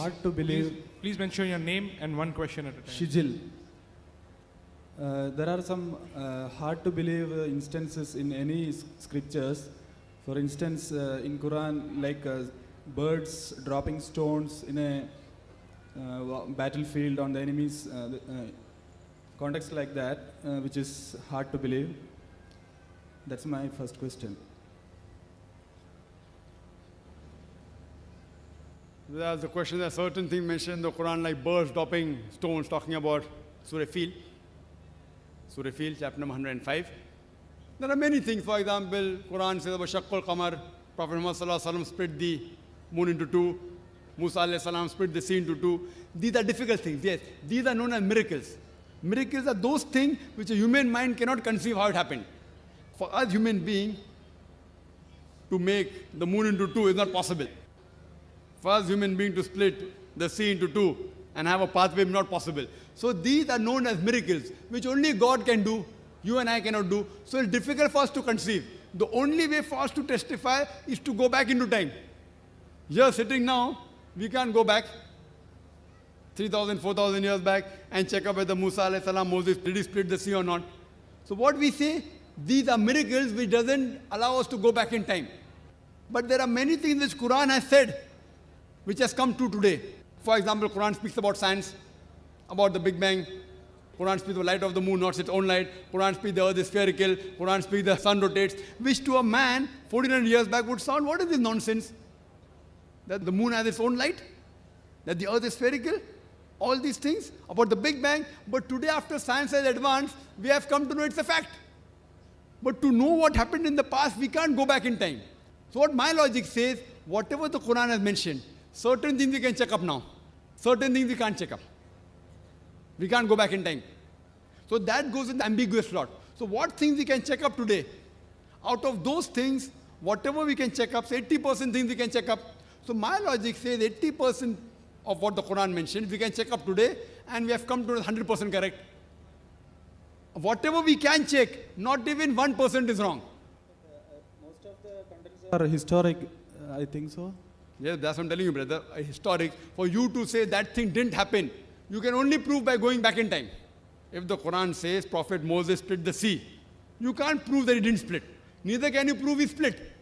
hard to believe. Please mention your name and one question at a time. Shijil. There are some hard to believe instances in any scriptures. For instance, in Quran, like birds dropping stones in a battlefield on the enemies, context like that, which is hard to believe. That's my first question. There's a question, that certain things mentioned in the Quran like birds dropping stones, talking about Surah Fil. Surah Fil, chapter number 105. There are many things. For example, Quran says about Shaqqul Qamar. Prophet Muhammad sallallahu alaihi wasallam split the moon into two. Musa alayhi salam split the sea into two. These are difficult things, yes. These are known as miracles. Miracles are those things which a human mind cannot conceive how it happened. For us human being, to make the moon into two is not possible. For us human being to split the sea into two and have a pathway is not possible. So these are known as miracles, which only God can do, you and I cannot do. So it's difficult for us to conceive. The only way for us to testify is to go back into time. Here sitting now, we can't go back 3,000, 4,000 years back and check up whether Musa alayhi salam, Moses, did he split the sea or not. So what we say, these are miracles which doesn't allow us to go back in time. But there are many things which Quran has said, which has come true today. For example, Quran speaks about science, about the Big Bang. Quran speaks of the light of the moon, not its own light. Quran speaks the earth is spherical. Quran speaks the sun rotates, which to a man 1,400 years back would sound, what is this nonsense? That the moon has its own light? That the earth is spherical? All these things about the Big Bang. But today, after science has advanced, we have come to know it's a fact. But to know what happened in the past, we can't go back in time. So what my logic says, whatever the Quran has mentioned, certain things we can check up now. Certain things we can't check up. We can't go back in time. So that goes in the ambiguous slot. So what things we can check up today? Out of those things, whatever we can check up, say 80% things we can check up. So my logic says 80% of what the Quran mentioned, we can check up today, and we have come to 100% correct. Whatever we can check, not even 1% is wrong. Most of the contents are historic, I think so. Yes, that's what I'm telling you, brother. Historic. For you to say that thing didn't happen, you can only prove by going back in time. If the Quran says Prophet Moses split the sea, you can't prove that he didn't split. Neither can you prove he split.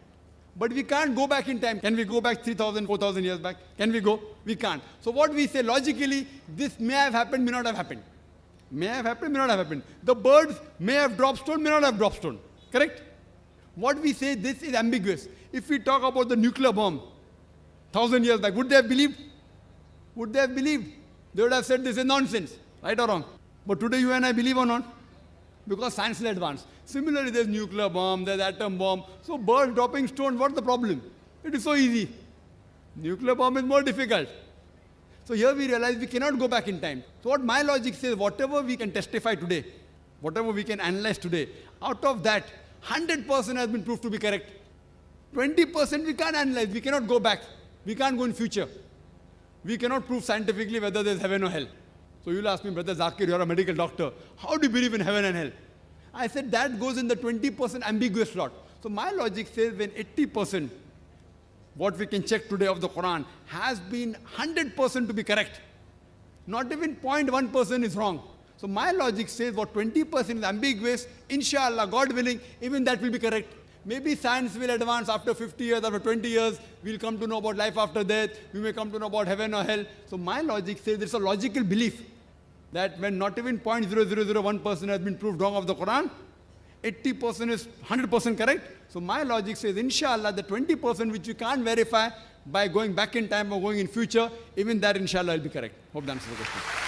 But we can't go back in time. Can we go back 3,000, 4,000 years back? Can we go? We can't. So what we say logically, this may have happened, may not have happened. May have happened, may not have happened. The birds may have dropped stone, may not have dropped stone. Correct? What we say, this is ambiguous. If we talk about the nuclear bomb, 1,000 years back, would they have believed? Would they have believed? They would have said this is nonsense, right or wrong? But today you and I believe or not? Because science is advanced. Similarly, there's nuclear bomb, there's atom bomb. So birds dropping stones, what's the problem? It is so easy. Nuclear bomb is more difficult. So here we realize we cannot go back in time. So what my logic says, whatever we can testify today, whatever we can analyze today, out of that, 100% has been proved to be correct. 20% we can't analyze, we cannot go back. We can't go in future. We cannot prove scientifically whether there's heaven or hell. So you'll ask me, Brother Zakir, you're a medical doctor. How do you believe in heaven and hell? I said that goes in the 20% ambiguous slot. So my logic says when 80%, what we can check today of the Quran, has been 100% to be correct. Not even 0.1% is wrong. So my logic says what 20% is ambiguous, inshallah, God willing, even that will be correct. Maybe science will advance after 50 years, after 20 years, we'll come to know about life after death, we may come to know about heaven or hell. So my logic says there's a logical belief that when not even 0.0001% has been proved wrong of the Quran, 80% is 100% correct. So my logic says, inshallah, the 20% which you can't verify by going back in time or going in future, even that inshallah will be correct. Hope that answers the question.